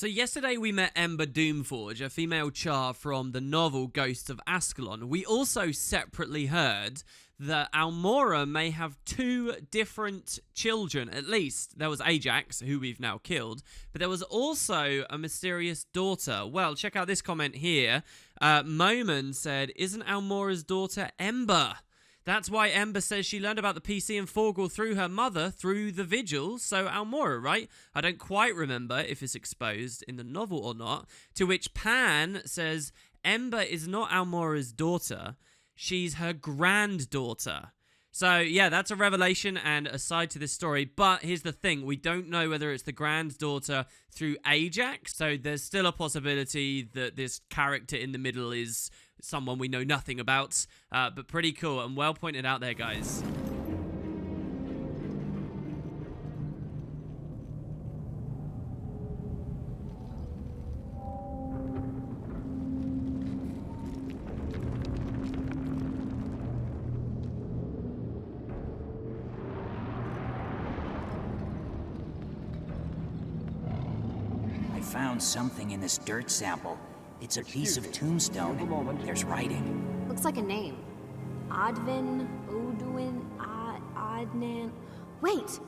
So yesterday we met Ember Doomforge, a female Char from the novel Ghosts of Ascalon. We also separately heard that Almora may have two different children, at least. There was Ajax, who we've now killed, but there was also a mysterious daughter. Well, check out this comment here. Moman said, isn't Almora's daughter Ember? That's why Ember says she learned about the PC and Forgall through her mother, through the Vigil, so Almora, right? I don't quite remember if it's exposed in the novel or not, to which Pan says, Ember is not Almora's daughter, she's her granddaughter. So, yeah, that's a revelation and a side to this story, but here's the thing, we don't know whether it's the granddaughter through Ajax, so there's still a possibility that this character in the middle is someone we know nothing about, but pretty cool and well pointed out there, guys. I found something in this dirt sample. It's a piece of tombstone. There's writing. Looks like a name. Advin, Oduin, Adnan. Wait,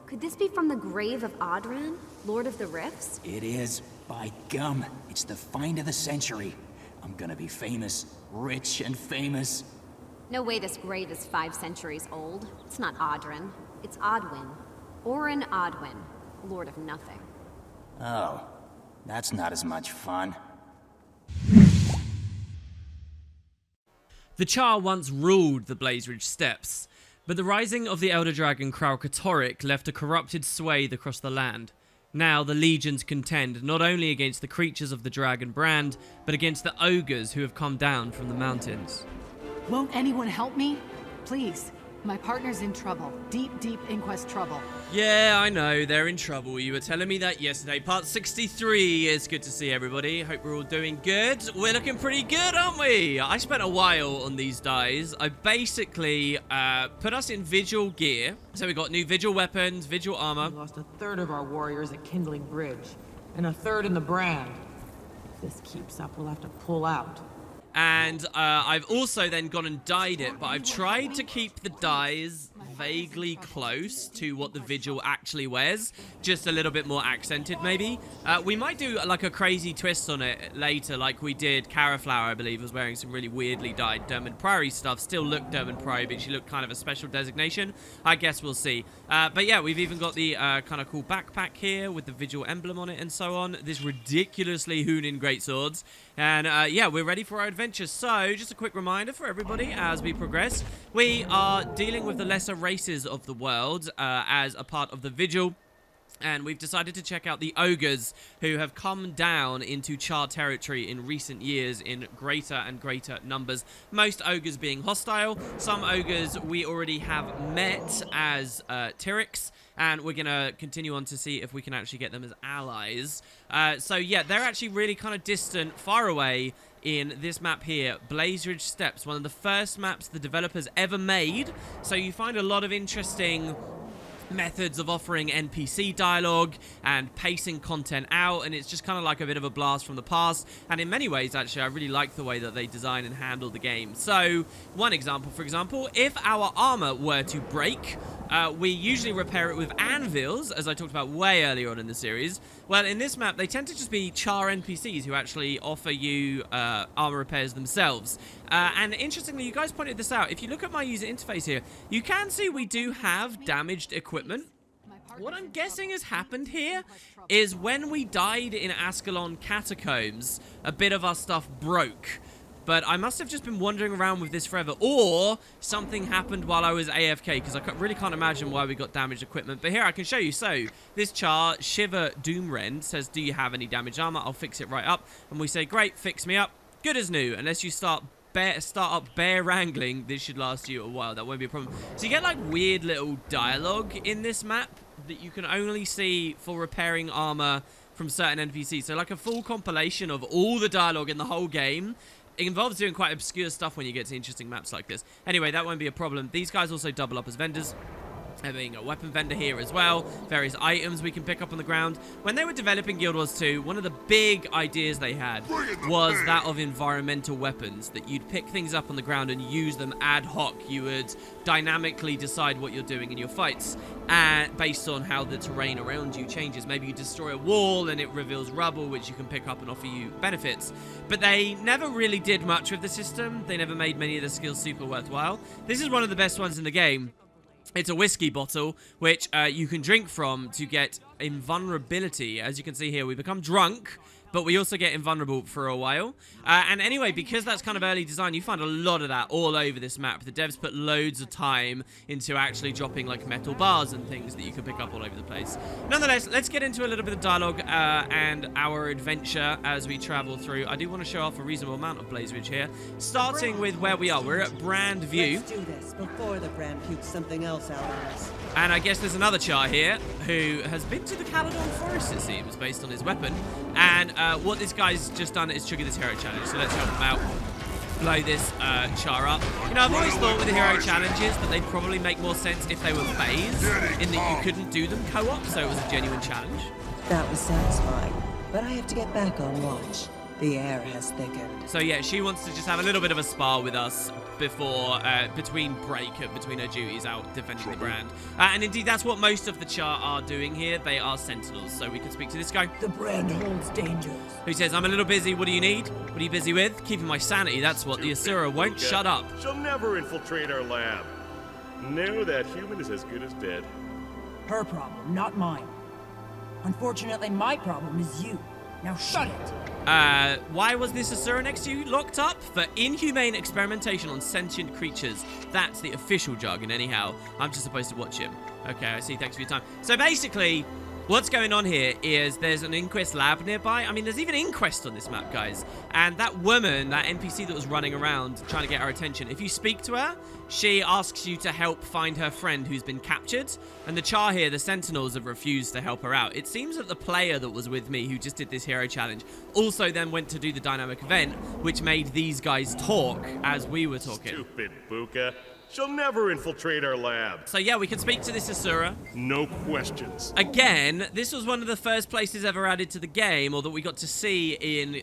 could this be from the grave of Adran, Lord of the Rifts? It is. By gum, it's the find of the century. I'm gonna be famous. Rich and famous. No way this grave is 5 centuries old. It's not Adran. It's Adwin. Orin Adwin, Lord of Nothing. Oh, that's not as much fun. The Char once ruled the Blazeridge Steppes, but the rising of the Elder Dragon Kralkatorrik left a corrupted swathe across the land. Now the legions contend not only against the creatures of the dragon brand, but against the ogres who have come down from the mountains. Won't anyone help me? Please. My partner's in trouble. Deep, deep Inquest trouble. Yeah, I know, they're in trouble. You were telling me that yesterday. Part 63. It's good to see everybody. Hope we're all doing good. We're looking pretty good, aren't we? I spent a while on these dies. I basically put us in Vigil gear. So we got new Vigil weapons, Vigil armor. We lost a third of our warriors at Kindling Bridge, and a third in the Brand. If this keeps up, we'll have to pull out. And I've also then gone and dyed it, but I've tried to keep the dyes vaguely close to what the Vigil actually wears, just a little bit more accented maybe. We might do like a crazy twist on it later, like we did. Caraflower, I believe, was wearing some really weirdly dyed Dermot Priory stuff. Still looked Dermot Priory, but she looked kind of a special designation. I guess we'll see. But yeah, we've even got the kind of cool backpack here with the Vigil emblem on it and so on. This ridiculously Hoonin greatswords. And yeah, we're ready for our adventure. So, just a quick reminder for everybody as we progress. We are dealing with the lesser races of the world as a part of the Vigil. And we've decided to check out the ogres who have come down into Char territory in recent years in greater and greater numbers. Most ogres being hostile. Some ogres we already have met as Tyrix. And we're going to continue on to see if we can actually get them as allies. So yeah, they're actually really kind of distant, far away in this map here, Blazeridge Steppes, one of the first maps the developers ever made. So you find a lot of interesting methods of offering NPC dialogue and pacing content out, and it's just kind of like a bit of a blast from the past. And in many ways, actually, I really like the way that they design and handle the game. So one example, for example, if our armor were to break, we usually repair it with anvils, as I talked about way earlier on in the series. Well, in this map, they tend to just be Char NPCs who actually offer you armor repairs themselves. And interestingly, you guys pointed this out. If you look at my user interface here, you can see we do have damaged equipment. What I'm guessing has happened here is when we died in Ascalon Catacombs, a bit of our stuff broke. But I must have just been wandering around with this forever, or something happened while I was AFK, because I really can't imagine why we got damaged equipment. But here, I can show you. So, this Char, Shiver Doomrend, says, do you have any damaged armor? I'll fix it right up. And we say, great, fix me up. Good as new, unless you start up bear wrangling. This should last you a while. That won't be a problem. So you get like weird little dialogue in this map that you can only see for repairing armor from certain NPCs. So like a full compilation of all the dialogue in the whole game. It involves doing quite obscure stuff when you get to interesting maps like this. Anyway, that won't be a problem. These guys also double up as vendors. Being a weapon vendor here as well, various items we can pick up on the ground. When they were developing Guild Wars 2, one of the big ideas they had was that of environmental weapons, that you'd pick things up on the ground and use them ad hoc. You would dynamically decide what you're doing in your fights based on how the terrain around you changes. Maybe you destroy a wall and it reveals rubble, which you can pick up and offer you benefits. But they never really did much with the system. They never made many of the skills super worthwhile. This is one of the best ones in the game. It's a whiskey bottle, which you can drink from to get invulnerability. As you can see here, we become drunk, but we also get invulnerable for a while. And anyway, because that's kind of early design, you find a lot of that all over this map. The devs put loads of time into actually dropping like metal bars and things that you can pick up all over the place. Nonetheless, let's get into a little bit of dialogue and our adventure as we travel through. I do want to show off a reasonable amount of Blaze Ridge here, starting with where we are. We're at Brand View. Let's do this before the brand pukes something else out on us. And I guess there's another Char here who has been to the Caledon Forest, it seems, based on his weapon. And what this guy's just done is trigger this hero challenge. So let's help him out, blow this Char up. You know, I've always thought with the hero challenges that they'd probably make more sense if they were phased, in that you couldn't do them co-op, so it was a genuine challenge. That was satisfying, but I have to get back on watch. The air has thickened. So yeah, she wants to just have a little bit of a spar with us before, between her duties out defending the brand. And indeed, that's what most of the Char are doing here. They are sentinels, so we can speak to this guy. The brand holds dangers. Who says, I'm a little busy, what do you need? What are you busy with? Keeping my sanity, that's what. The Asura won't shut up. She'll never infiltrate our lab. No, that human is as good as dead. Her problem, not mine. Unfortunately, my problem is you. Now shut it! Why was this Asura next to you locked up? For inhumane experimentation on sentient creatures. That's the official jargon anyhow. I'm just supposed to watch him. Okay, I see. Thanks for your time. So basically, what's going on here is there's an Inquest Lab nearby. I mean, there's even Inquest on this map, guys. And that woman, that NPC that was running around trying to get our attention, if you speak to her, she asks you to help find her friend who's been captured. And the Char here, the Sentinels, have refused to help her out. It seems that the player that was with me, who just did this hero challenge, also then went to do the dynamic event, which made these guys talk as we were talking. Stupid Buka. She'll never infiltrate our lab. So yeah, we can speak to this Asura. No questions. Again, this was one of the first places ever added to the game, or that we got to see in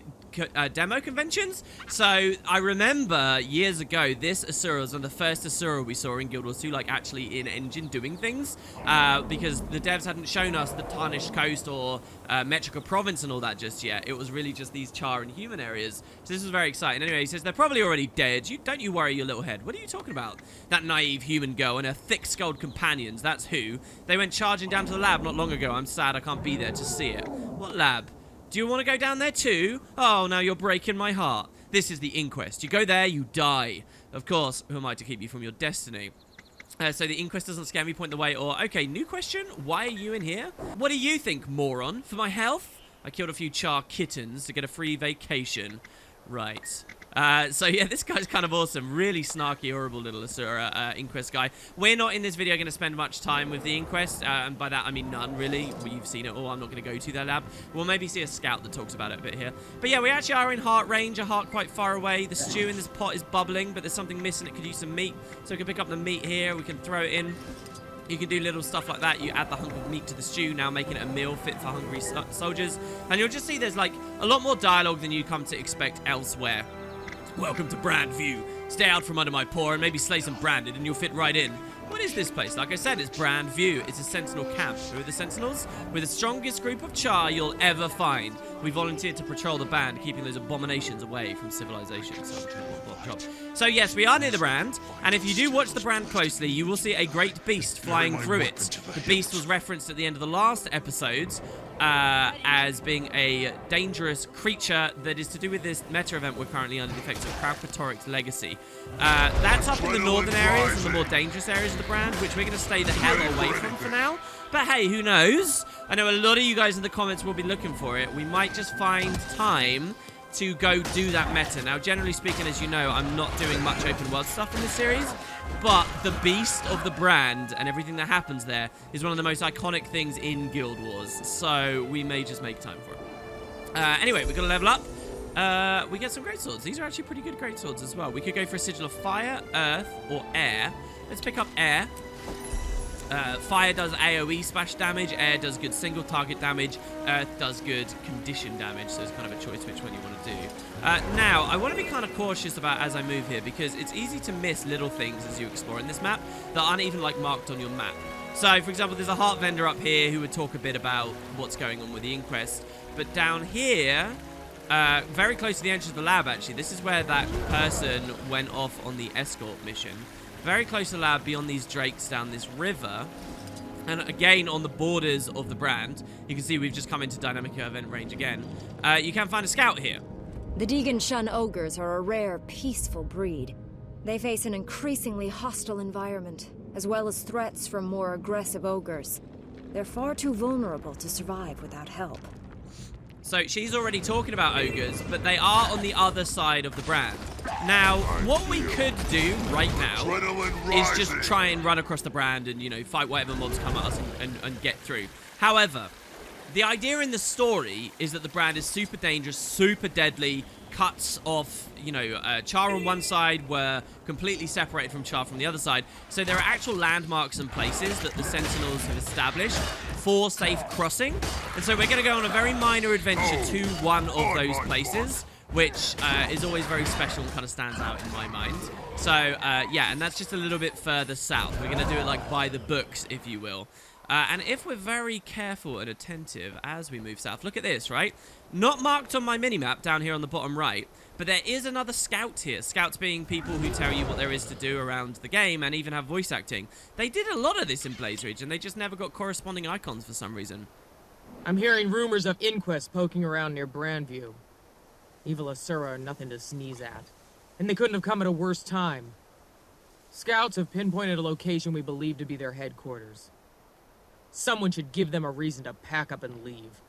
demo conventions. So I remember years ago, this Asura was one of the first Asura we saw in Guild Wars 2, like actually in engine doing things, because the devs hadn't shown us the Tarnished Coast or Metrica Province and all that just yet. It was really just these Char and human areas. So this was very exciting. Anyway, he says they're probably already dead. Don't you worry your little head. What are you talking about? That naive human girl and her thick-skulled companions, that's who. They went charging down to the lab not long ago. I'm sad I can't be there to see it. What lab? Do you want to go down there too? Oh, now you're breaking my heart. This is the Inquest. You go there, you die. Of course, who am I to keep you from your destiny? So the Inquest doesn't scare me, point the way, or... Okay, new question. Why are you in here? What do you think, moron? For my health? I killed a few Char kittens to get a free vacation. Right. So yeah, this guy's kind of awesome. Really snarky, horrible little Asura Inquest guy. We're not in this video going to spend much time with the Inquest, and by that I mean none, really. You've seen it all. I'm not going to go to their lab. We'll maybe see a scout that talks about it a bit here. But yeah, we actually are in heart range, a heart quite far away. The stew in this pot is bubbling, but there's something missing. It could use some meat. So we can pick up the meat here. We can throw it in. You can do little stuff like that. You add the hunk of meat to the stew, now making it a meal fit for hungry soldiers. And you'll just see there's like a lot more dialogue than you come to expect elsewhere. Welcome to Brand View. Stay out from under my paw and maybe slay some branded and you'll fit right in. What is this place? Like I said, it's Brand View. It's a Sentinel camp. Who are the Sentinels? We're the strongest group of Char you'll ever find. We volunteered to patrol the band, keeping those abominations away from civilization. So yes, we are near the brand, and if you do watch the brand closely, you will see a great beast flying through it. The beast was referenced at the end of the last episodes as being a dangerous creature that is to do with this meta event we're currently under the effects of Kraupatoric's legacy. That's up in the northern areas and the more dangerous areas of the brand, which we're going to stay the hell away from for now. But hey, who knows? I know a lot of you guys in the comments will be looking for it. We might just find time to go do that meta. Now, generally speaking, as you know, I'm not doing much open world stuff in this series, but the beast of the brand and everything that happens there is one of the most iconic things in Guild Wars, so we may just make time for it. Anyway, we're going to level up. We get some great swords. These are actually pretty good great swords as well. We could go for a sigil of fire, earth, or air. Let's pick up air. fire does AoE splash damage, air does good single target damage, earth does good condition damage, so it's kind of a choice which one you want to do. Now, I want to be kind of cautious about as I move here, because it's easy to miss little things as you explore in this map that aren't even like marked on your map. So, for example, there's a heart vendor up here who would talk a bit about what's going on with the Inquest, but down here, very close to the entrance of the lab, actually, this is where that person went off on the escort mission. Very close to the lab, beyond these drakes down this river. And again, on the borders of the brand, you can see we've just come into dynamic event range again. You can find a scout here. The Deegan Shun ogres are a rare, peaceful breed. They face an increasingly hostile environment, as well as threats from more aggressive ogres. They're far too vulnerable to survive without help. So she's already talking about ogres, but they are on the other side of the brand. Now, what we could do right now is just try and run across the brand and, you know, fight whatever mobs come at us and get through. However, the idea in the story is that the brand is super dangerous, super deadly, cuts off, you know, Char on one side were completely separated from Char from the other side. So there are actual landmarks and places that the Sentinels have established for safe crossing. And so we're going to go on a very minor adventure to one of those places, which is always very special and kind of stands out in my mind. So, yeah, and that's just a little bit further south. We're going to do it like by the books, if you will. And if we're very careful and attentive as we move south, look at this, right? Not marked on my minimap down here on the bottom right, but there is another scout here. Scouts being people who tell you what there is to do around the game and even have voice acting. They did a lot of this in Blaze Ridge, and they just never got corresponding icons for some reason. I'm hearing rumors of Inquest poking around near Brandview. Evil Asura are nothing to sneeze at. And they couldn't have come at a worse time. Scouts have pinpointed a location we believe to be their headquarters. Someone should give them a reason to pack up and leave.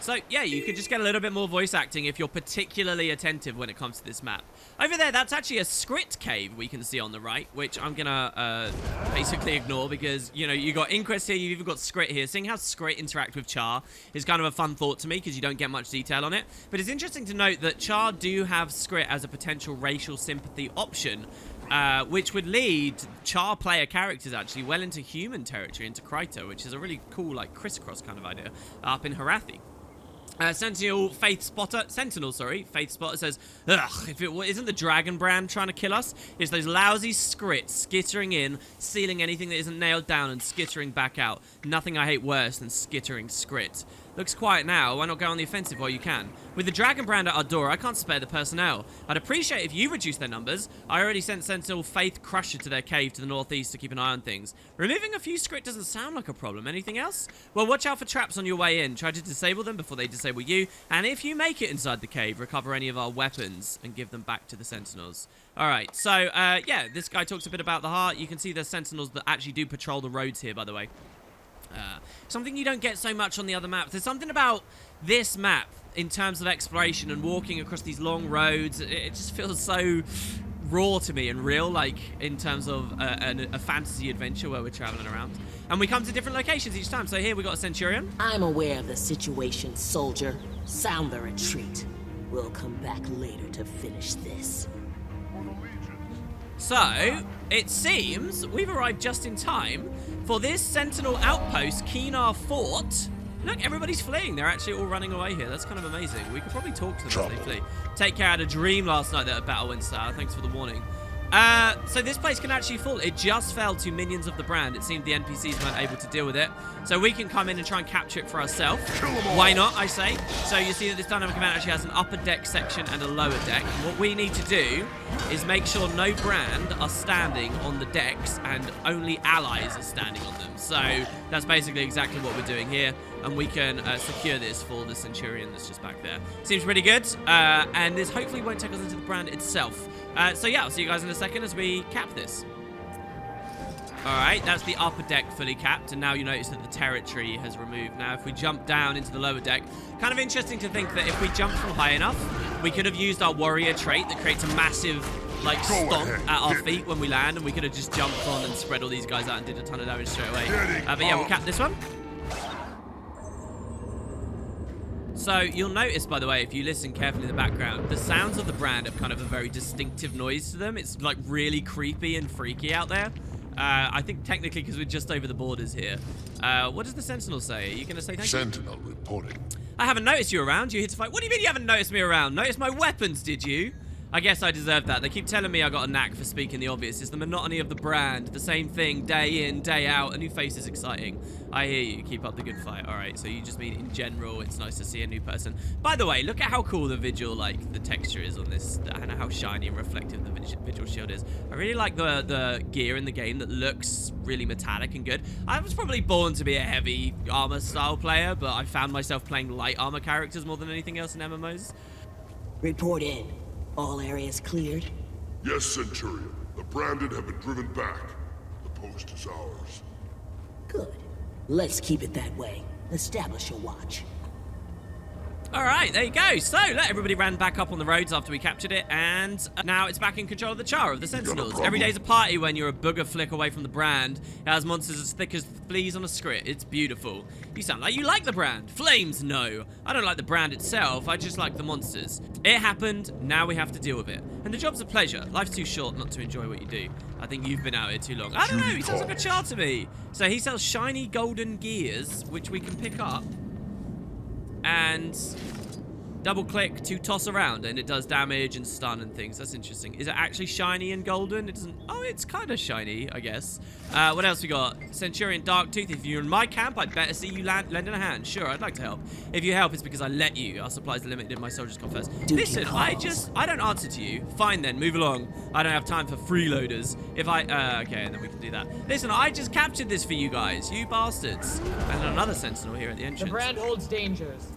So, yeah, you could just get a little bit more voice acting if you're particularly attentive when it comes to this map. Over there, that's actually a Skrit cave we can see on the right, which I'm going to basically ignore because, you know, you got Inquest here, you've even got Skrit here. Seeing how Skrit interact with Char is kind of a fun thought to me because you don't get much detail on it. But it's interesting to note that Char do have Skrit as a potential racial sympathy option, which would lead Char player characters actually well into human territory, into Kryto, which is a really cool, like, crisscross kind of idea up in Harathi. Sentinel Faith Spotter says, ugh, if it isn't the Dragon Brand trying to kill us, it's those lousy Skrits skittering in, stealing anything that isn't nailed down and skittering back out. Nothing I hate worse than skittering Skrit. Looks quiet now, why not go on the offensive while you can? With the Dragon Brand at our door, I can't spare the personnel. I'd appreciate if you reduce their numbers. I already sent Sentinel Faith Crusher to their cave to the northeast to keep an eye on things. Removing a few Skrit doesn't sound like a problem. Anything else? Well, watch out for traps on your way in. Try to disable them before they disable you. And if you make it inside the cave, recover any of our weapons and give them back to the Sentinels. Alright, so, yeah, this guy talks a bit about the heart. You can see there's Sentinels that actually do patrol the roads here, by the way. Something you don't get so much on the other maps. There's something about this map in terms of exploration and walking across these long roads. It just feels so raw to me and real, like in terms of a fantasy adventure where we're traveling around. And we come to different locations each time. So here we got a Centurion. I'm aware of the situation, soldier. Sound the retreat. We'll come back later to finish this. So, it seems we've arrived just in time for this Sentinel outpost, Keenar Fort. Look, everybody's fleeing. They're actually all running away here. That's kind of amazing. We could probably talk to them as they flee. Take care, I had a dream last night that a battle went sour. Thanks for the warning. So this place can actually fall. It just fell to minions of the brand. It seemed the NPCs weren't able to deal with it. So we can come in and try and capture it for ourselves. Why not, I say? So you see that this dynamic event actually has an upper deck section and a lower deck. And what we need to do is make sure no brand are standing on the decks and only allies are standing on them. So that's basically exactly what we're doing here. And we can secure this for the Centurion that's just back there. Seems pretty good. And this hopefully won't take us into the brand itself. So yeah, I'll see you guys in a second as we cap this. Alright, that's the upper deck fully capped, and now you notice that the territory has removed. Now, if we jump down into the lower deck, kind of interesting to think that if we jump from high enough, we could have used our warrior trait that creates a massive, like, stomp at our feet when we land, and we could have just jumped on and spread all these guys out and did a ton of damage straight away. But yeah, we'll cap this one. So, you'll notice, by the way, if you listen carefully in the background, the sounds of the brand have kind of a very distinctive noise to them. It's, like, really creepy and freaky out there. I think technically because we're just over the borders here. What does the Sentinel say? Are you going to say thank you? Sentinel reporting. I haven't noticed you around. You're here to fight. What do you mean you haven't noticed me around? Notice my weapons, did you? I guess I deserve that. They keep telling me I got a knack for speaking the obvious. It's the monotony of the brand. The same thing day in, day out. A new face is exciting. I hear you. Keep up the good fight. All right, so you just mean in general, it's nice to see a new person. By the way, look at how cool the Vigil, like, the texture is on this. And how shiny and reflective the Vigil shield is. I really like the gear in the game that looks really metallic and good. I was probably born to be a heavy armor style player, but I found myself playing light armor characters more than anything else in MMOs. Report in. All areas cleared? Yes, Centurion. The Branded have been driven back. The post is ours. Good. Let's keep it that way. Establish a watch. All right, there you go. So, look, everybody ran back up on the roads after we captured it, and now it's back in control of the Char of the Sentinels. Every day's a party when you're a booger flick away from the brand. It has monsters as thick as fleas on a skrit. It's beautiful. You sound like you like the brand. Flames, no. I don't like the brand itself. I just like the monsters. It happened. Now we have to deal with it. And the job's a pleasure. Life's too short not to enjoy what you do. I think you've been out here too long. I don't know. He sounds like a Char to me. So he sells shiny golden gears, which we can pick up. And double click to toss around, and it does damage and stun and things. That's interesting. Is it actually shiny and golden? It doesn't. Oh, it's kind of shiny, I guess. What else we got? Centurion Darktooth. If you're in my camp, I'd better see you lending a hand. Sure, I'd like to help. If you help, it's because I let you. Our supplies are limited. My soldiers come first. Listen, I don't answer to you. Fine then, move along. I don't have time for freeloaders. If I, okay, then we can do that. Listen, I just captured this for you guys, you bastards. And another Sentinel here at the entrance. The brand holds dangers.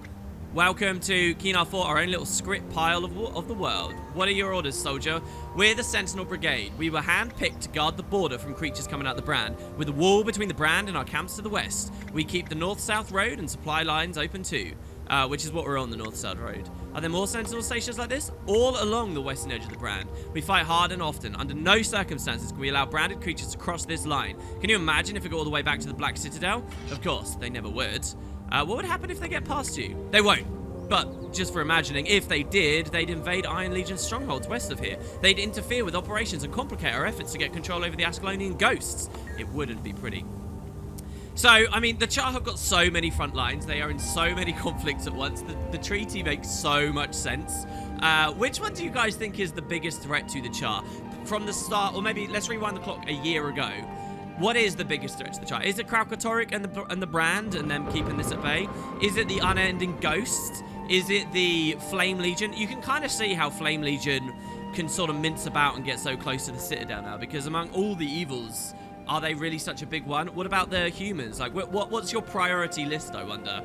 Welcome to Keenar Fort, our own little script pile of the world. What are your orders, soldier? We're the Sentinel Brigade. We were hand-picked to guard the border from creatures coming out the brand, with a wall between the brand and our camps to the west. We keep the north-south road and supply lines open too, which is what we're on, the north-south road. Are there more Sentinel stations like this? All along the western edge of the brand. We fight hard and often. Under no circumstances can we allow branded creatures to cross this line. Can you imagine if we go all the way back to the Black Citadel? Of course, they never would. What would happen if they get past you? They won't. But, just for imagining, if they did, they'd invade Iron Legion's strongholds west of here. They'd interfere with operations and complicate our efforts to get control over the Ascalonian ghosts. It wouldn't be pretty. So, I mean, the Char have got so many front lines. They are in so many conflicts at once. The treaty makes so much sense. Which one do you guys think is the biggest threat to the Char? From the start, or maybe let's rewind the clock a year ago. What is the biggest threat to the Char? Is it Kraukatoric and the brand and them keeping this at bay? Is it the unending ghosts? Is it the Flame Legion? You can kind of see how Flame Legion can sort of mince about and get so close to the Citadel now, because among all the evils, are they really such a big one? What about the humans? Like, what's your priority list, I wonder?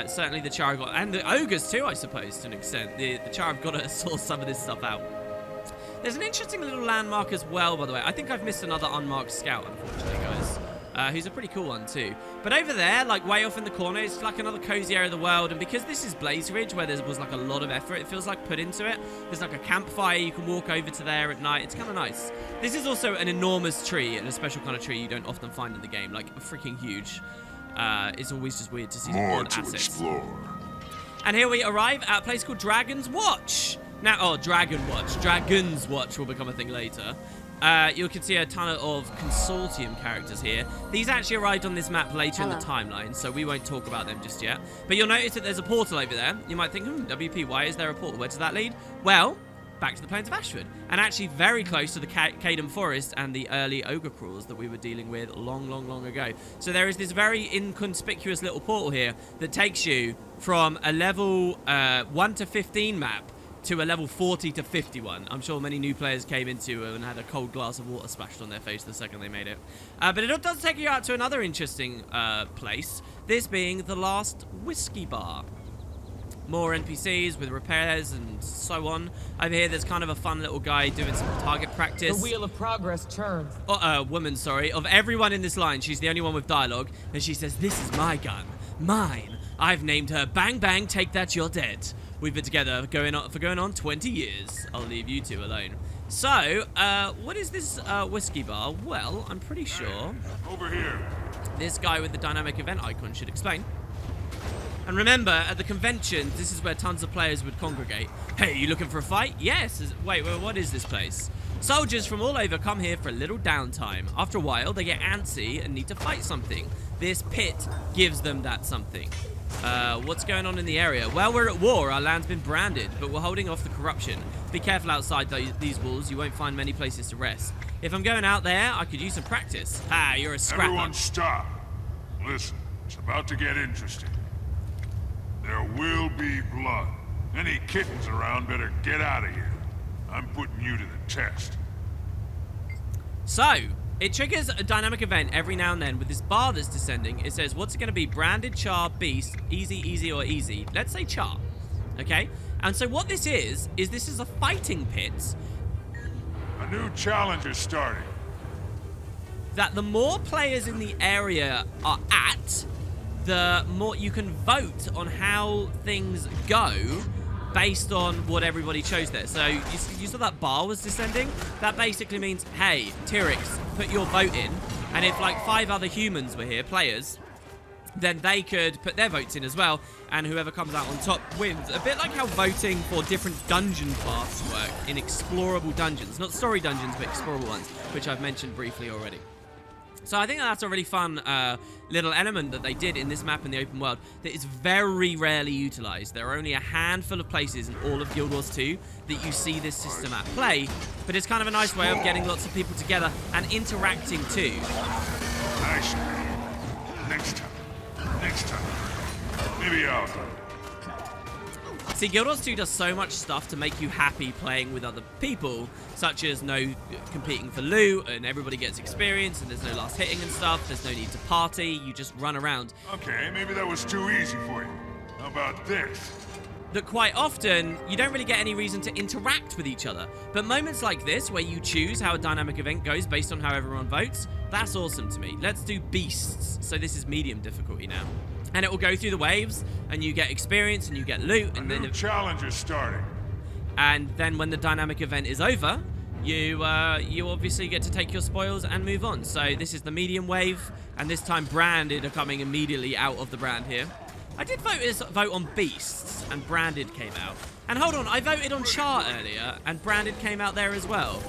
Certainly the Char have got, and the Ogres too, I suppose, to an extent. The Char have got to sort some of this stuff out. There's an interesting little landmark as well, by the way. I think I've missed another unmarked scout, unfortunately, guys. Who's a pretty cool one too. But over there, like way off in the corner, it's like another cozy area of the world. And because this is Blaze Ridge, where there was like a lot of effort, it feels like put into it. There's like a campfire you can walk over to there at night. It's kind of nice. This is also an enormous tree, and a special kind of tree you don't often find in the game, like freaking huge. It's always just weird to see some odd assets. Explore. And here we arrive at a place called Dragon's Watch. Now, oh, Dragon Watch. Dragon's Watch will become a thing later. You can see a ton of Consortium characters here. These actually arrived on this map later in the timeline, so we won't talk about them just yet. But you'll notice that there's a portal over there. You might think, WP, why is there a portal? Where does that lead? Well, back to the Plains of Ashford, and actually very close to the Cadem Forest and the early ogre crawls that we were dealing with long ago. So there is this very inconspicuous little portal here that takes you from a level 1 to 15 map to a level 40 to 51. I'm sure many new players came into it and had a cold glass of water splashed on their face the second they made it. But it does take you out to another interesting place, this being the Last Whiskey Bar. More NPCs with repairs and so on. Over here, there's kind of a fun little guy doing some target practice. The wheel of progress turns. Woman, sorry. Of everyone in this line, she's the only one with dialogue. And she says, "This is my gun. Mine. I've named her Bang Bang, Take That, You're Dead. We've been together going on 20 years. I'll leave you two alone." So, what is this whiskey bar? Well, I'm pretty sure Over here. this guy with the dynamic event icon should explain. And remember, at the conventions, this is where tons of players would congregate. Hey, you looking for a fight? Yes. Wait, what is this place? Soldiers from all over come here for a little downtime. After a while, they get antsy and need to fight something. This pit gives them that something. What's going on in the area? Well, we're at war. Our land's been branded, but we're holding off the corruption. Be careful outside these walls. You won't find many places to rest. If I'm going out there, I could use some practice. Ah, you're a scrapper. Everyone stop. Listen, it's about to get interesting. There will be blood. Any kittens around better get out of here. I'm putting you to the test. So, it triggers a dynamic event every now and then with this bar that's descending. It says, what's it going to be? Branded, char, beast, easy, or easy. Let's say char. Okay? And so what this is this is a fighting pit. A new challenge is starting. That the more players in the area are at, the more you can vote on how things go based on what everybody chose there. So you saw that bar was descending? That basically means, hey, Tyrix, put your vote in. And if like 5 other humans were here, players, then they could put their votes in as well. And whoever comes out on top wins. A bit like how voting for different dungeon paths work in explorable dungeons. Not story dungeons, but explorable ones, which I've mentioned briefly already. So I think that's a really fun little element that they did in this map in the open world that is very rarely utilized. There are only a handful of places in all of Guild Wars 2 that you see this system at play, but it's kind of a nice way of getting lots of people together and interacting too. Nice. Next time. Maybe I'll... See, Guild Wars 2 does so much stuff to make you happy playing with other people, such as no competing for loot, and everybody gets experience, and there's no last hitting and stuff, there's no need to party, you just run around. Okay, maybe that was too easy for you. How about this? That quite often, you don't really get any reason to interact with each other. But moments like this, where you choose how a dynamic event goes based on how everyone votes, that's awesome to me. Let's do beasts. So this is medium difficulty now. And it will go through the waves, and you get experience, and you get loot, and then... A new challenge is starting. And then when the dynamic event is over, you obviously get to take your spoils and move on. So this is the medium wave, and this time branded are coming immediately out of the brand here. I did vote on beasts, and branded came out. And hold on, I voted on char earlier, and branded came out there as well.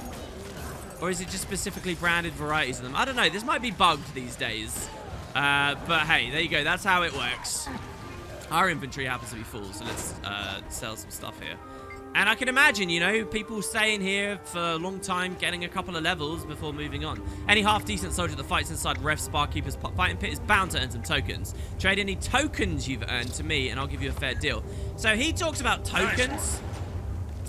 Or is it just specifically branded varieties of them? I don't know, this might be bugged these days. But hey, there you go. That's how it works. Our inventory happens to be full, so let's sell some stuff here. And I can imagine, you know, people staying here for a long time, getting a couple of levels before moving on. Any half-decent soldier that fights inside Ref's Barkeeper's fighting pit is bound to earn some tokens. Trade any tokens you've earned to me, and I'll give you a fair deal. So he talks about tokens,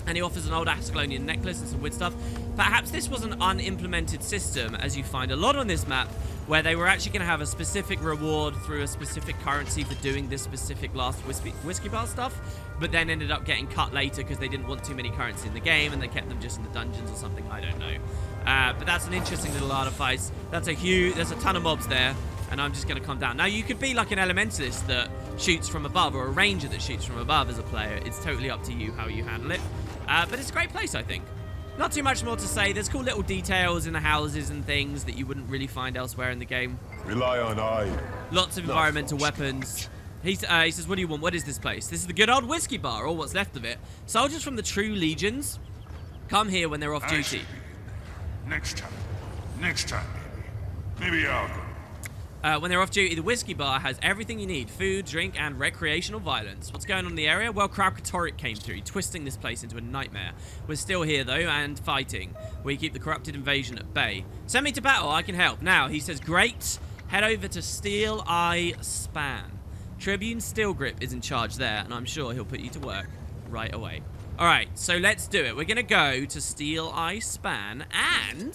and he offers an old Ascalonian necklace and some weird stuff. Perhaps this was an unimplemented system, as you find a lot on this map, where they were actually going to have a specific reward through a specific currency for doing this specific last whiskey bar stuff, but then ended up getting cut later because they didn't want too many currency in the game, and they kept them just in the dungeons or something, I don't know. But that's an interesting little artifice. There's a ton of mobs there, and I'm just going to come down. Now, you could be like an elementalist that shoots from above, or a ranger that shoots from above as a player. It's totally up to you how you handle it. But it's a great place, I think. Not too much more to say. There's cool little details in the houses and things that you wouldn't really find elsewhere in the game. Rely on I. Lots of environmental weapons. He says, what do you want? What is this place? This is the good old whiskey bar, or what's left of it. Soldiers from the true legions come here when they're off duty. Next time. Maybe I'll go. When they're off duty, the whiskey bar has everything you need. Food, drink, and recreational violence. What's going on in the area? Well, Kraukatoric came through, twisting this place into a nightmare. We're still here, though, and fighting. We keep the corrupted invasion at bay. Send me to battle, I can help. Now, he says, great. Head over to Steel Eye Span. Tribune Steelgrip is in charge there, and I'm sure he'll put you to work right away. All right, so let's do it. We're going to go to Steel Eye Span, and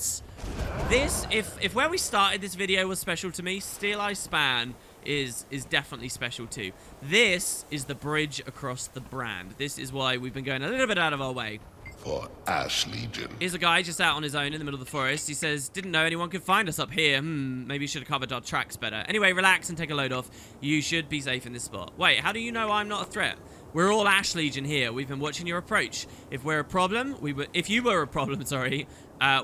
this, if where we started this video was special to me, Steel Eye Span is definitely special too. This is the bridge across the brand. This is why we've been going a little bit out of our way. For Ash Legion. Here's a guy just out on his own in the middle of the forest. He says, didn't know anyone could find us up here. Maybe should have covered our tracks better. Anyway, relax and take a load off. You should be safe in this spot. Wait, how do you know I'm not a threat? We're all Ash Legion here. We've been watching your approach. If we're a problem, if you were a problem, sorry,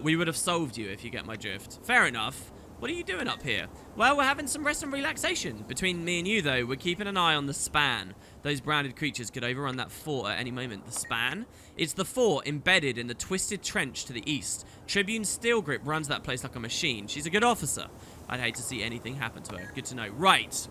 we would have solved you, if you get my drift. Fair enough. What are you doing up here? Well, we're having some rest and relaxation. Between me and you, though, we're keeping an eye on the span. Those branded creatures could overrun that fort at any moment. The span? It's the fort embedded in the twisted trench to the east. Tribune Steelgrip runs that place like a machine. She's a good officer. I'd hate to see anything happen to her. Good to know. Right.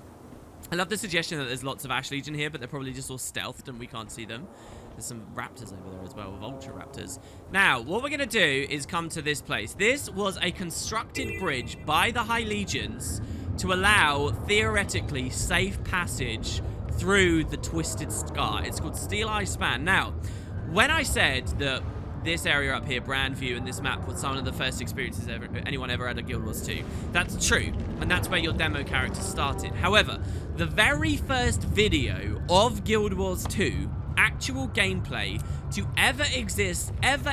I love the suggestion that there's lots of Ash Legion here, but they're probably just all stealthed and we can't see them. There's some raptors over there as well, with ultra raptors. Now, what we're going to do is come to this place. This was a constructed bridge by the High Legions to allow, theoretically, safe passage through the Twisted Scar. It's called Steel Eye Span. Now, when I said that this area up here, Brandview, and this map was some of the first experiences anyone ever had at Guild Wars 2. That's true, and that's where your demo character started. However, the very first video of Guild Wars 2, actual gameplay, to ever exist, ever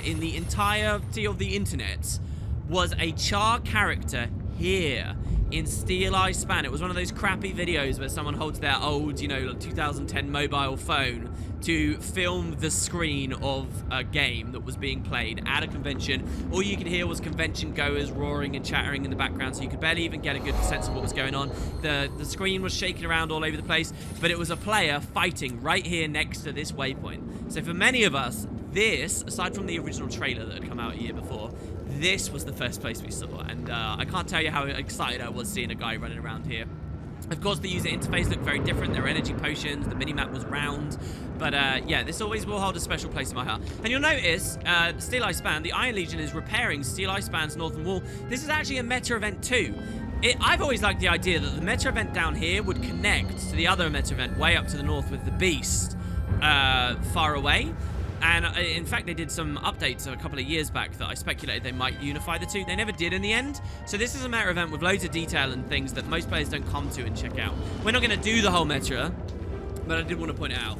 in the entirety of the internet, was a Char character here in Steel Eye Span. It was one of those crappy videos where someone holds their old, 2010 mobile phone to film the screen of a game that was being played at a convention. All you could hear was convention goers roaring and chattering in the background, so you could barely even get a good sense of what was going on. The screen was shaking around all over the place, but it was a player fighting right here next to this waypoint. So for many of us, this, aside from the original trailer that had come out a year before, this was the first place we saw, and I can't tell you how excited I was seeing a guy running around here. Of course, the user interface looked very different. There were energy potions, the minimap was round, but yeah, this always will hold a special place in my heart. And you'll notice, Steel Eye Span, the Iron Legion is repairing Steel Eye Span's northern wall. This is actually a meta event too. I've always liked the idea that the meta event down here would connect to the other meta event way up to the north with the Beast far away. And in fact, they did some updates a couple of years back that I speculated they might unify the two. They never did in the end. So this is a meta event with loads of detail and things that most players don't come to and check out. We're not going to do the whole meta, but I did want to point it out.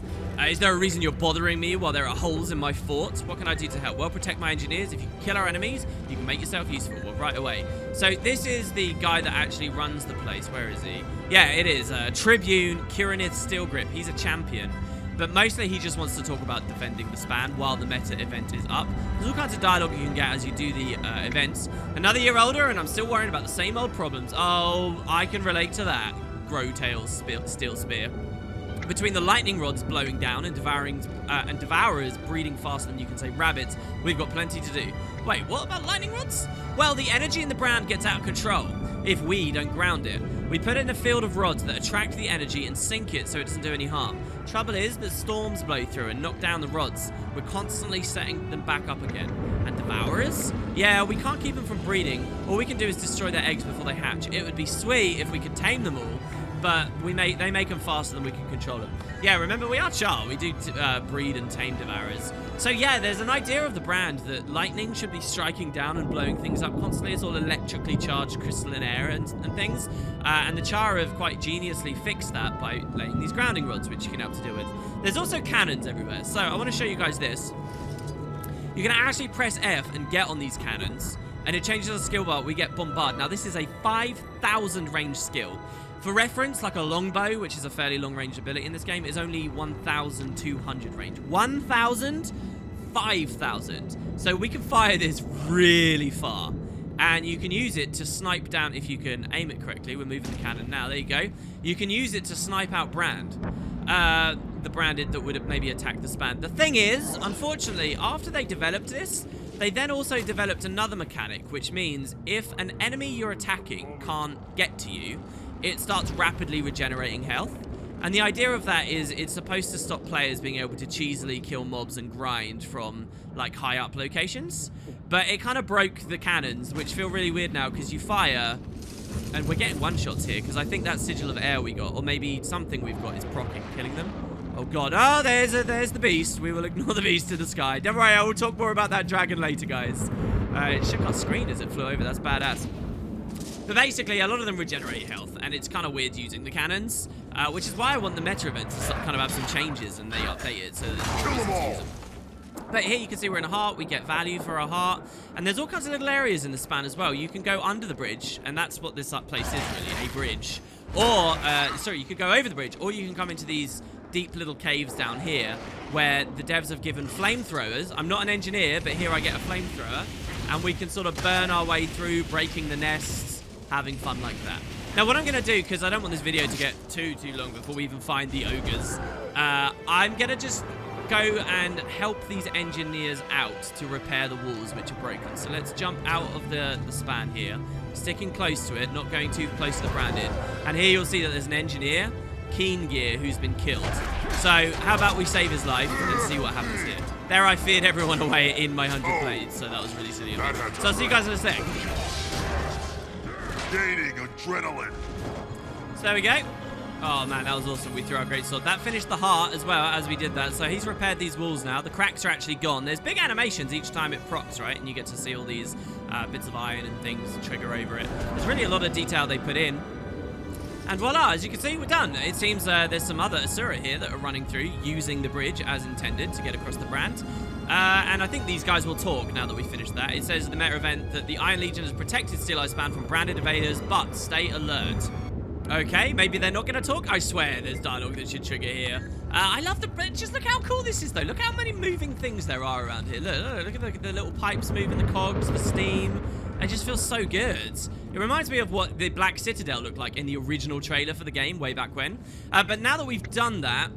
Is there a reason you're bothering me while there are holes in my fort? What can I do to help? Well, protect my engineers. If you can kill our enemies, you can make yourself useful. Well, right away. So this is the guy that actually runs the place. Where is he? Yeah, it is. Tribune Kirinith Steelgrip. He's a champion. But mostly he just wants to talk about defending the span while the meta event is up. There's all kinds of dialogue you can get as you do the events. Another year older and I'm still worrying about the same old problems. Oh, I can relate to that. Growtail's steel spear. Between the lightning rods blowing down and devourers breeding faster than you can say rabbits, we've got plenty to do. Wait, what about lightning rods? Well, the energy in the brand gets out of control if we don't ground it. We put it in a field of rods that attract the energy and sink it so it doesn't do any harm. Trouble is that storms blow through and knock down the rods. We're constantly setting them back up again. And devourers? Yeah, we can't keep them from breeding. All we can do is destroy their eggs before they hatch. It would be sweet if we could tame them all, but they make them faster than we can control them. Yeah, remember, we are Char. We do breed and tame devourers. So yeah, there's an idea of the brand that lightning should be striking down and blowing things up constantly. It's all electrically charged crystalline air and things. And the Char have quite geniusly fixed that by laying these grounding rods, which you can help to deal with. There's also cannons everywhere. So I want to show you guys this. You can actually press F and get on these cannons, and it changes the skill bar. We get Bombard. Now, this is a 5,000 range skill. For reference, like a longbow, which is a fairly long-range ability in this game, is only 1,200 range. 1,000? 5,000. So we can fire this really far. And you can use it to snipe down, if you can aim it correctly. We're moving the cannon now. There you go. You can use it to snipe out Brand. The branded that would have maybe attacked the span. The thing is, unfortunately, after they developed this, they then also developed another mechanic, which means if an enemy you're attacking can't get to you, it starts rapidly regenerating health. And the idea of that is it's supposed to stop players being able to cheesily kill mobs and grind from, like, high up locations. But it kind of broke the cannons, which feel really weird now because you fire, and we're getting one-shots here because I think that Sigil of Air we got, or maybe something we've got is proccing, killing them. Oh, God. Oh, there's the beast. We will ignore the beast to the sky. Don't worry, I will talk more about that dragon later, guys. It shook our screen as it flew over. That's badass. But basically, a lot of them regenerate health, and it's kind of weird using the cannons, which is why I want the meta event to kind of have some changes and they update it so that it's more use them. But here you can see we're in a heart. We get value for our heart, and there's all kinds of little areas in the span as well. You can go under the bridge, and that's what this place is really, a bridge. Or, sorry, you could go over the bridge, or you can come into these deep little caves down here where the devs have given flamethrowers. I'm not an engineer, but here I get a flamethrower. and we can sort of burn our way through, breaking the nests, having fun like that. Now, what I'm going to do, because I don't want this video to get too long before we even find the ogres, I'm going to just go and help these engineers out to repair the walls which are broken. So let's jump out of the span here, sticking close to it, not going too close to the branded. And here you'll see that there's an engineer, Keen Gear, who's been killed. So how about we save his life and see what happens here. There I feared everyone away in my 100 blades, so that was really silly of me. So I'll see you guys in a sec. Gaining adrenaline. So there we go. Oh man, that was awesome. We threw our great sword. That finished the heart as well as we did that. So he's repaired these walls now. The cracks are actually gone. There's big animations each time it procs, right? And you get to see all these bits of iron and things trigger over it. There's really a lot of detail they put in. And voila, as you can see, we're done. It seems there's some other Asura here that are running through using the bridge as intended to get across the brand. And I think these guys will talk now that we finished that. It says in the meta event that the Iron Legion has protected Steel Eye Span from branded invaders, but stay alert. Okay, maybe they're not going to talk. I swear there's dialogue that should trigger here. I love the... Just look how cool this is, though. Look how many moving things there are around here. Look at the little pipes moving, the cogs, the steam. It just feels so good. It reminds me of what the Black Citadel looked like in the original trailer for the game way back when. But now that we've done that,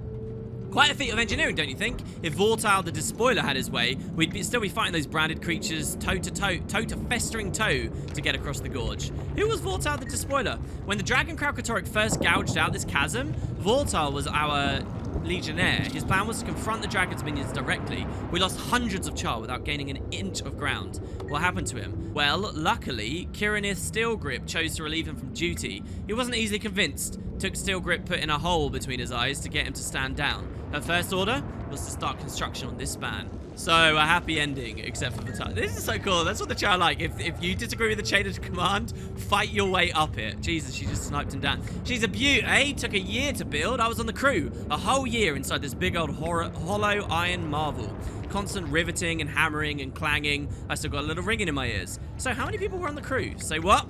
quite a feat of engineering, don't you think? If Vortal the Despoiler had his way, we'd still be fighting those branded creatures toe to festering toe to get across the gorge. Who was Vortal the Despoiler? When the Dragon Kraukatoric first gouged out this chasm, Vortal was our legionnaire. His plan was to confront the dragon's minions directly. We lost hundreds of char without gaining an inch of ground. What happened to him? Well, luckily, Kirinith Steelgrip chose to relieve him from duty. He wasn't easily convinced. Took Steelgrip putting a hole between his eyes to get him to stand down. Her first order was to start construction on this span. So, a happy ending, except for the time. This is so cool. That's what the chat like. If you disagree with the chain of command, fight your way up it. Jesus, she just sniped him down. She's a beaut, eh? Took a year to build. I was on the crew. A whole year inside this big old hollow iron marvel. Constant riveting and hammering and clanging. I still got a little ringing in my ears. So, how many people were on the crew? Say what?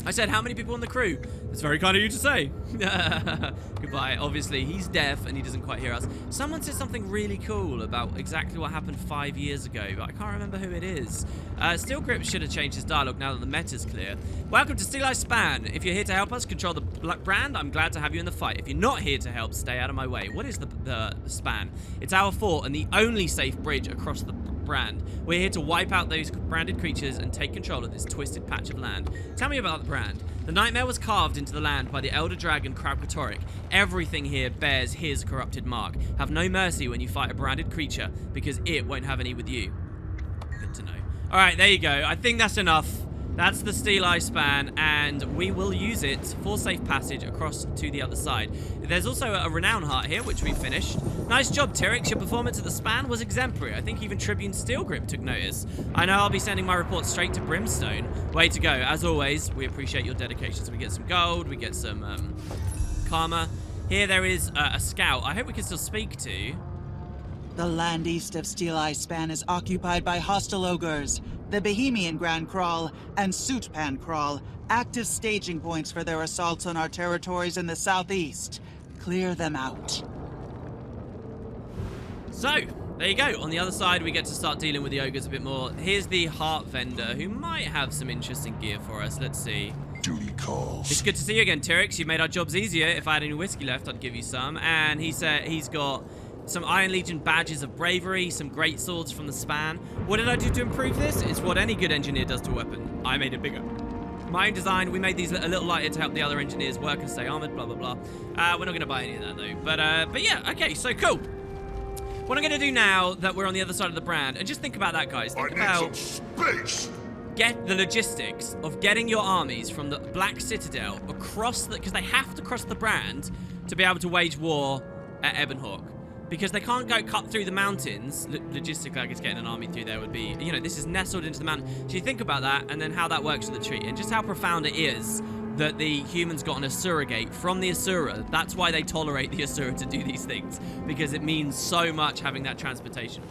I said, how many people on the crew? It's very kind of you to say. Goodbye. Obviously, he's deaf and he doesn't quite hear us. Someone said something really cool about exactly what happened 5 years ago, but I can't remember who it is. Steelgrip should have changed his dialogue now that the meta's clear. Welcome to Steel Eye Span. If you're here to help us control the brand, I'm glad to have you in the fight. If you're not here to help, stay out of my way. What is the span? It's our fort and the only safe bridge across the brand. We're here to wipe out those branded creatures and take control of this twisted patch of land. Tell me about the brand. The nightmare was carved into the land by the Elder Dragon Kraukatoric. Everything here bears his corrupted mark. Have no mercy when you fight a branded creature, because it won't have any with you. Good to know. Alright, there you go. I think that's enough. That's the Steel Eye Span, and we will use it for safe passage across to the other side. There's also a Renown Heart here, which we finished. Nice job, Tyrix. Your performance at the span was exemplary. I think even Tribune Steelgrip took notice. I know I'll be sending my report straight to Brimstone. Way to go. As always, we appreciate your dedication. So we get some gold, we get some karma. Here there is a scout. I hope we can still speak to. The land east of Steel Eye Span is occupied by hostile ogres. The Bohemian Grand Crawl and Sootpan Crawl, active staging points for their assaults on our territories in the southeast. Clear them out. So, there you go. On the other side, we get to start dealing with the ogres a bit more. Here's the heart vendor, who might have some interesting gear for us. Let's see. Duty calls. It's good to see you again, Tyrix. You've made our jobs easier. If I had any whiskey left, I'd give you some. And he said he's got some Iron Legion badges of bravery, some great swords from the span. What did I do to improve this? It's what any good engineer does to a weapon. I made it bigger. My own design, we made these a little lighter to help the other engineers work and stay armored, blah, blah, blah. We're not going to buy any of that, though. But yeah, okay, so cool. What I'm going to do now that we're on the other side of the brand, and just think about that, guys. Think about space. Get the logistics of getting your armies from the Black Citadel across because they have to cross the brand to be able to wage war at Ebonhawk. Because they can't go cut through the mountains. Logistically, I guess getting an army through there would be, you know, this is nestled into the mountain. So you think about that and then how that works with the treaty and just how profound it is that the humans got an Asura gate from the Asura. That's why they tolerate the Asura to do these things, because it means so much having that transportation.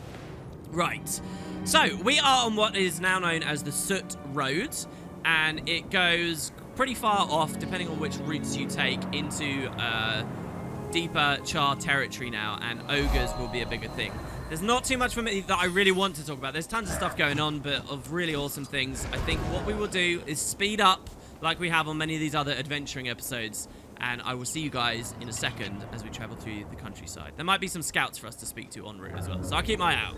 Right. So we are on what is now known as the Soot Road, and it goes pretty far off, depending on which routes you take, into deeper Char territory now, and ogres will be a bigger thing. There's not too much from it that I really want to talk about. There's tons of stuff going on, but of really awesome things. I think what we will do is speed up like we have on many of these other adventuring episodes, and I will see you guys in a second as we travel through the countryside. There might be some scouts for us to speak to en route as well, so I'll keep my eye out.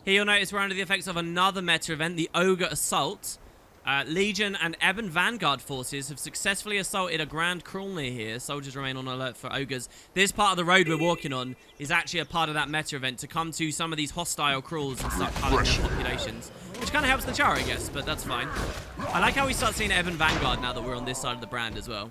Here you'll notice we're under the effects of another meta event, the Ogre Assault. Legion and Ebon Vanguard forces have successfully assaulted a Grand Crawl near here. Soldiers remain on alert for ogres. This part of the road we're walking on is actually a part of that meta event to come to some of these hostile crawls and start culling their populations. Which kind of helps the Char, I guess, but that's fine. I like how we start seeing Ebon Vanguard now that we're on this side of the brand as well.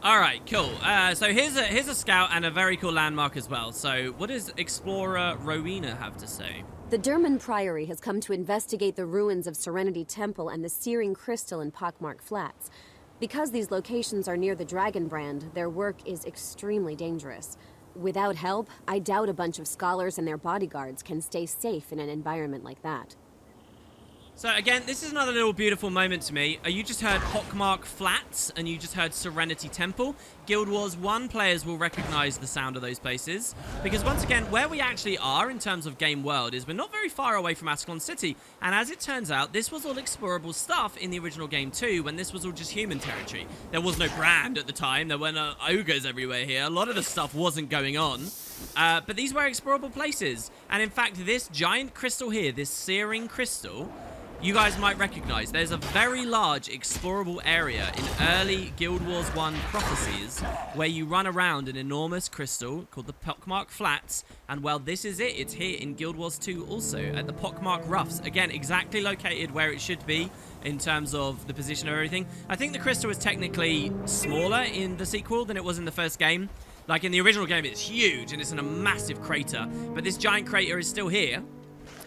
Alright, cool. So here's a scout and a very cool landmark as well. So what does Explorer Rowena have to say? The Derman Priory has come to investigate the ruins of Serenity Temple and the Searing Crystal in Pockmark Flats. Because these locations are near the Dragon Brand, their work is extremely dangerous. Without help, I doubt a bunch of scholars and their bodyguards can stay safe in an environment like that. So again, this is another little beautiful moment to me. You just heard Pockmark Flats, and you just heard Serenity Temple. Guild Wars 1 players will recognize the sound of those places, because once again, where we actually are in terms of game world is we're not very far away from Ascalon City, and as it turns out, this was all explorable stuff in the original game too, when this was all just human territory. There was no brand at the time, there were no ogres everywhere here, a lot of the stuff wasn't going on. But these were explorable places, and in fact, this giant crystal here, this Searing Crystal, you guys might recognize. There's a very large explorable area in early Guild Wars 1 prophecies where you run around an enormous crystal called the Pockmark Flats, and well, this is it. It's here in Guild Wars 2 also at the Pockmark Roughs. Again, exactly located where it should be in terms of the position of everything. I think the crystal is technically smaller in the sequel than it was in the first game. Like in the original game, it's huge and it's in a massive crater, but this giant crater is still here.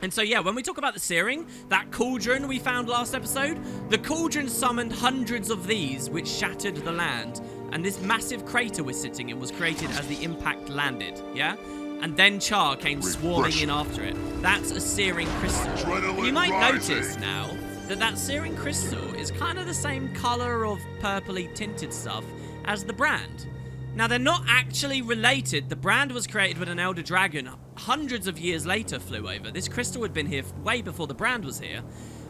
And so, yeah, when we talk about the Searing, that cauldron we found last episode, the cauldron summoned hundreds of these, which shattered the land. And this massive crater we're sitting in was created as the impact landed, yeah? And then Char came swarming in after it. That's a Searing Crystal. You might notice now that that Searing Crystal is kind of the same color of purpley tinted stuff as the brand. Now, they're not actually related. The brand was created when an Elder Dragon hundreds of years later flew over. This crystal had been here way before the brand was here.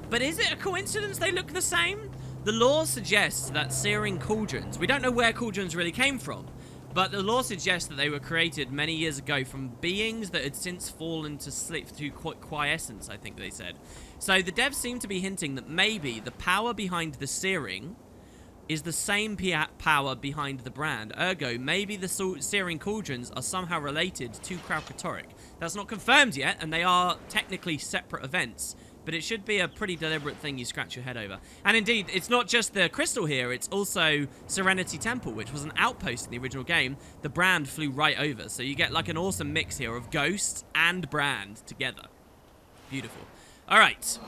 But is it a coincidence they look the same? The lore suggests that Searing cauldrons, we don't know where cauldrons really came from, but the lore suggests that they were created many years ago from beings that had since fallen to sleep to quiescence, I think they said. So the devs seem to be hinting that maybe the power behind the Searing is the same power behind the brand. Ergo, maybe the Searing Cauldrons are somehow related to Kralkatorrik. That's not confirmed yet, and they are technically separate events, but it should be a pretty deliberate thing you scratch your head over. And indeed, it's not just the crystal here, it's also Serenity Temple, which was an outpost in the original game. The brand flew right over, so you get like an awesome mix here of ghosts and brand together. Beautiful. All right.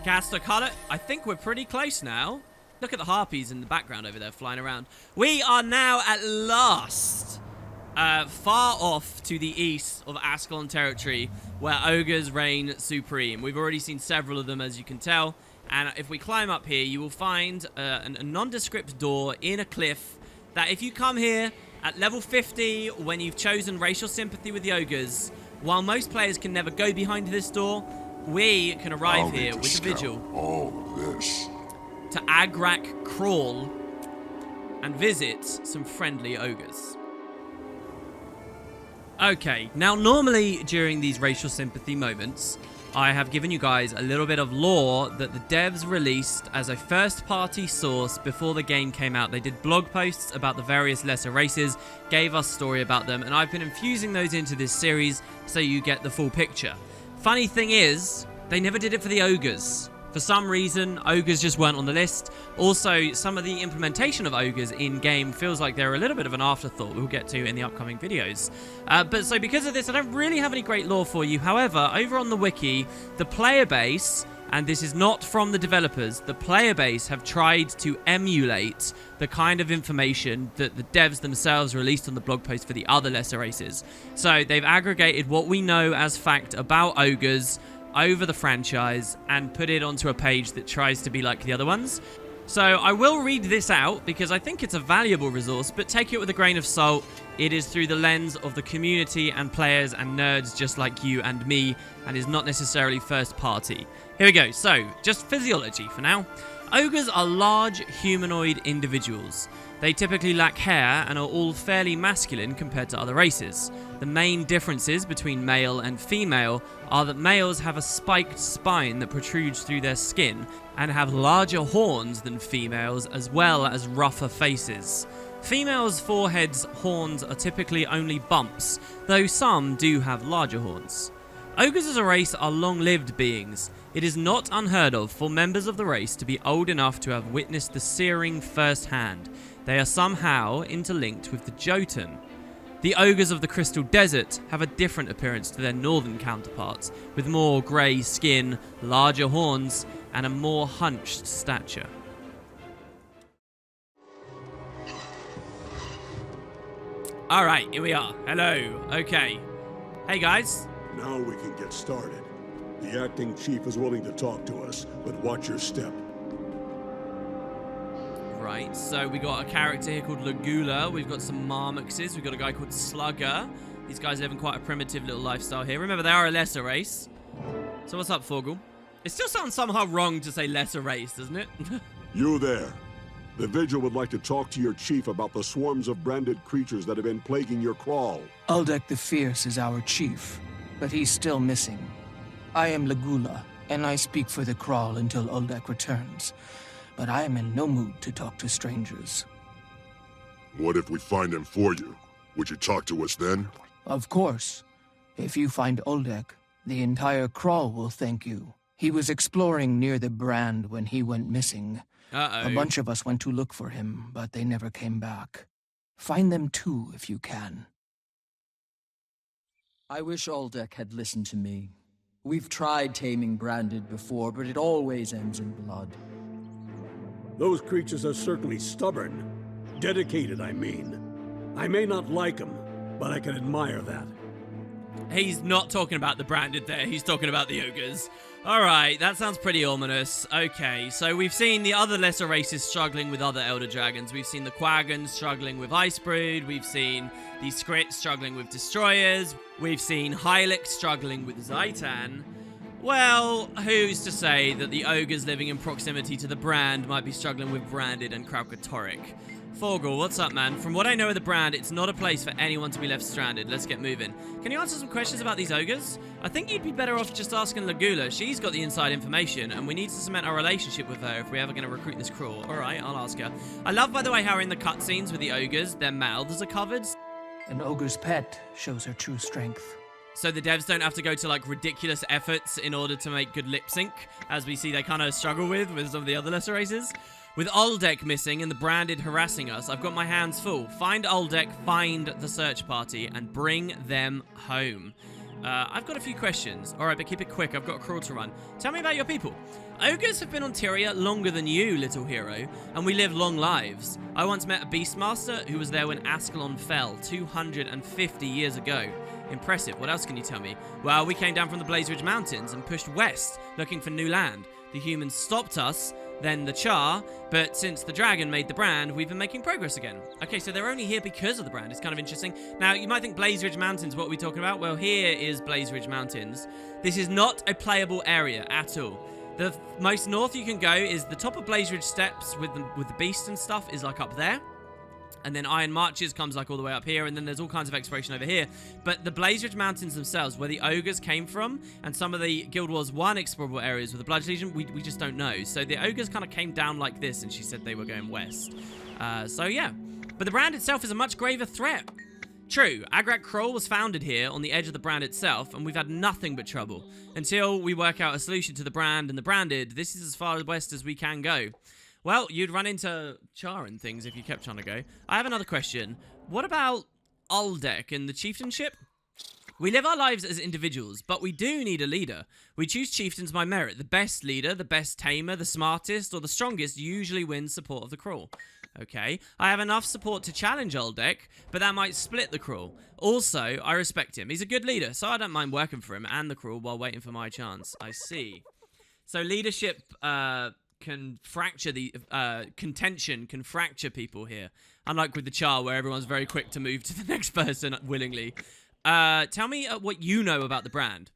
Caster Cullet, I think we're pretty close now. Look at the harpies in the background over there flying around. We are now at last far off to the east of Ascalon territory where ogres reign supreme. We've already seen several of them, as you can tell. And if we climb up here, you will find a nondescript door in a cliff that if you come here at level 50 when you've chosen racial sympathy with the ogres, while most players can never go behind this door, we can arrive here with the Vigil to Agrak Crawl and visit some friendly ogres. Okay, now normally during these racial sympathy moments, I have given you guys a little bit of lore that the devs released as a first-party source before the game came out. They did blog posts about the various lesser races, gave us story about them, and I've been infusing those into this series so you get the full picture. Funny thing is, they never did it for the ogres. For some reason, ogres just weren't on the list. Also, some of the implementation of ogres in-game feels like they're a little bit of an afterthought we'll get to in the upcoming videos. But so because of this, I don't really have any great lore for you. However, over on the wiki, the player base, and this is not from the developers, the player base have tried to emulate the kind of information that the devs themselves released on the blog post for the other lesser races. So they've aggregated what we know as fact about ogres over the franchise and put it onto a page that tries to be like the other ones. So I will read this out because I think it's a valuable resource, but take it with a grain of salt. It is through the lens of the community and players and nerds just like you and me, and is not necessarily first party. Here we go. So, just physiology for now. Ogres are large humanoid individuals. They typically lack hair and are all fairly masculine compared to other races. The main differences between male and female are that males have a spiked spine that protrudes through their skin and have larger horns than females, as well as rougher faces. Females' foreheads' horns are typically only bumps, though some do have larger horns. Ogres as a race are long-lived beings. It is not unheard of for members of the race to be old enough to have witnessed the searing firsthand. They are somehow interlinked with the Jotun. The ogres of the Crystal Desert have a different appearance to their northern counterparts, with more grey skin, larger horns, and a more hunched stature. Alright, here we are. Hello. Okay. Hey guys. Now we can get started. The acting chief is willing to talk to us, but watch your step. Right, so we got a character here called Lagula. We've got some Marmoxes. We've got a guy called Slugger. These guys are living quite a primitive little lifestyle here. Remember, they are a lesser race. So what's up, Forgle? It still sounds somehow wrong to say lesser race, doesn't it? You there. The Vigil would like to talk to your chief about the swarms of branded creatures that have been plaguing your crawl. Uldek the Fierce is our chief, but he's still missing. I am Lagula, and I speak for the crawl until Uldek returns. But I am in no mood to talk to strangers. What if we find him for you? Would you talk to us then? Of course. If you find Uldek, the entire crawl will thank you. He was exploring near the brand when he went missing. Uh-oh. A bunch of us went to look for him, but they never came back. Find them too, if you can. I wish Uldek had listened to me. We've tried taming Branded before, but it always ends in blood. Those creatures are certainly stubborn. Dedicated, I mean. I may not like them, but I can admire that. He's not talking about the branded there. He's talking about the ogres. Alright, that sounds pretty ominous. Okay, so we've seen the other lesser races struggling with other Elder Dragons. We've seen the Quagons struggling with Icebrood. We've seen the Skrits struggling with Destroyers. We've seen Hylic struggling with Zaitan. Well, who's to say that the ogres living in proximity to the brand might be struggling with Branded and Kralkatoric? Forgle, what's up, man? From what I know of the brand, it's not a place for anyone to be left stranded. Let's get moving. Can you answer some questions about these ogres? I think you'd be better off just asking Lagula. She's got the inside information, and we need to cement our relationship with her if we're ever going to recruit this crawl. Alright, I'll ask her. I love, by the way, how in the cutscenes with the ogres, their mouths are covered. An ogre's pet shows her true strength. So the devs don't have to go to, like, ridiculous efforts in order to make good lip sync, as we see they kind of struggle with some of the other lesser races. With Uldek missing and the branded harassing us, I've got my hands full. Find Uldek, find the search party, and bring them home. I've got a few questions. Alright, but keep it quick. I've got a crawl to run. Tell me about your people. Ogres have been on Tyria longer than you, little hero, and we live long lives. I once met a Beastmaster who was there when Ascalon fell 250 years ago. Impressive. What else can you tell me? Well, we came down from the Blaze Ridge Mountains and pushed west, looking for new land. The humans stopped us, then the Char, but since the dragon made the brand, we've been making progress again. Okay, so they're only here because of the brand. It's kind of interesting. Now, you might think Blaze Ridge Mountains, what are we talking about? Well, here is Blaze Ridge Mountains. This is not a playable area at all. The most north you can go is the top of Blaze Ridge Steps with the beast and stuff is like up there. And then Iron Marches comes like all the way up here, and then there's all kinds of exploration over here. But the Blaze Ridge Mountains themselves, where the ogres came from, and some of the Guild Wars 1 explorable areas with the Blood Legion, we just don't know. So the ogres kind of came down like this, and she said they were going west. So yeah. But the brand itself is a much graver threat. True, Agrat Kroll was founded here on the edge of the brand itself, and we've had nothing but trouble. Until we work out a solution to the brand and the branded, this is as far west as we can go. Well, you'd run into Char and things if you kept trying to go. I have another question. What about Uldek and the chieftainship? We live our lives as individuals, but we do need a leader. We choose chieftains by merit. The best leader, the best tamer, the smartest, or the strongest usually wins support of the Kroll. Okay, I have enough support to challenge Uldek, but that might split the Kroll. Also, I respect him. He's a good leader, so I don't mind working for him and the Kroll while waiting for my chance. I see. So leadership can fracture the... contention can fracture people here. Unlike with the Char, where everyone's very quick to move to the next person willingly. Tell me what you know about the brand.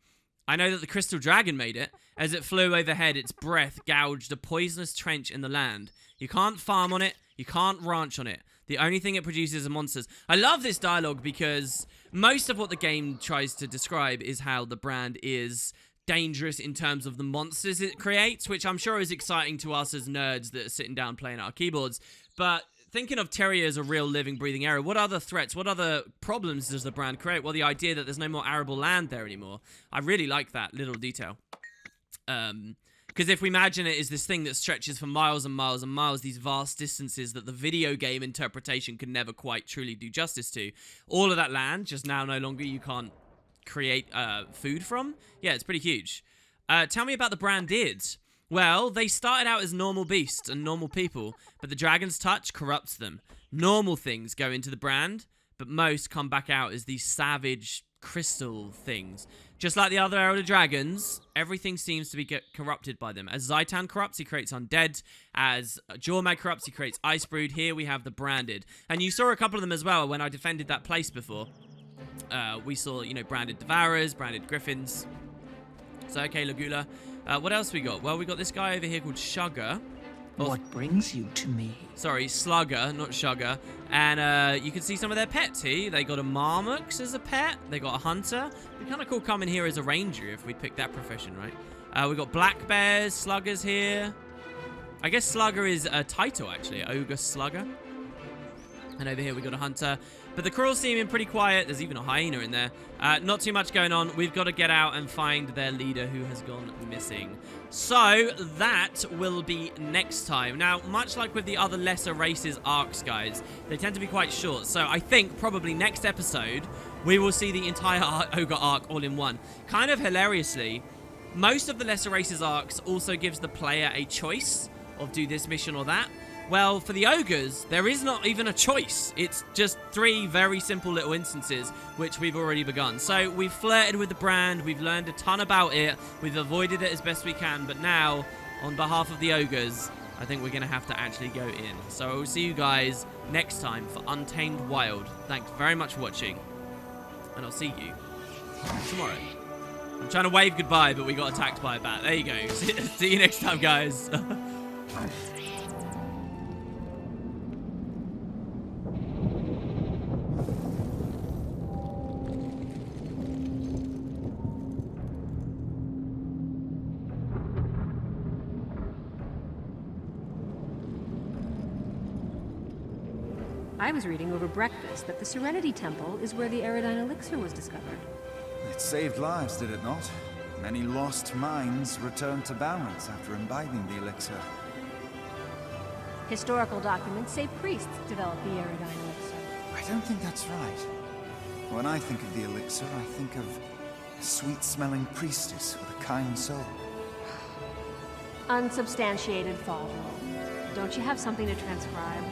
I know that the Crystal Dragon made it. As it flew overhead, its breath gouged a poisonous trench in the land. You can't farm on it. You can't ranch on it. The only thing it produces are monsters. I love this dialogue because most of what the game tries to describe is how the brand is dangerous in terms of the monsters it creates, which I'm sure is exciting to us as nerds that are sitting down playing our keyboards. But thinking of Terrier as a real living, breathing area, what other threats, what other problems does the brand create? Well, the idea that there's no more arable land there anymore. I really like that little detail. Because if we imagine it as this thing that stretches for miles and miles and miles, these vast distances that the video game interpretation can never quite truly do justice to, all of that land just now no longer you can't create food from. Yeah, it's pretty huge. Tell me about the branded. Well, they started out as normal beasts and normal people, but the dragon's touch corrupts them. Normal things go into the brand, but most come back out as these savage crystal things. Just like the other Elder Dragons, everything seems to be corrupted by them. As Zaitan corrupts, he creates undead. As Jormag corrupts, he creates Icebrood. Here we have the branded. And you saw a couple of them as well when I defended that place before. We saw, you know, branded Devourers, branded Griffins. So, okay, Lagula. What else we got? Well, we got this guy over here called Sugar. What brings you to me? Sorry, Slugger, not Sugar. And you can see some of their pets here. They got a Marmux as a pet. They got a Hunter. It'd be kind of cool coming here as a Ranger if we picked that profession, right? We got Black Bears, Sluggers here. I guess Slugger is a title, actually. Ogre Slugger. And over here we got a Hunter. But the Krulls seem pretty quiet. There's even a hyena in there. Not too much going on. We've got to get out and find their leader who has gone missing. So that will be next time. Now, much like with the other lesser races arcs, guys, they tend to be quite short. So I think probably next episode, we will see the entire Ogre arc all in one. Kind of hilariously, most of the lesser races arcs also gives the player a choice of do this mission or that. Well, for the ogres, there is not even a choice. It's just 3 very simple little instances, which we've already begun. So we've flirted with the brand, we've learned a ton about it, we've avoided it as best we can, but now, on behalf of the ogres, I think we're going to have to actually go in. So I will see you guys next time for Untamed Wild. Thanks very much for watching, and I'll see you tomorrow. I'm trying to wave goodbye, but we got attacked by a bat. There you go. See you next time, guys. I was reading over breakfast that the Serenity Temple is where the Aerodine Elixir was discovered. It saved lives, did it not? Many lost minds returned to balance after imbibing the elixir. Historical documents say priests developed the Aerodine Elixir. I don't think that's right. When I think of the elixir, I think of a sweet-smelling priestess with a kind soul. Unsubstantiated follow. Don't you have something to transcribe?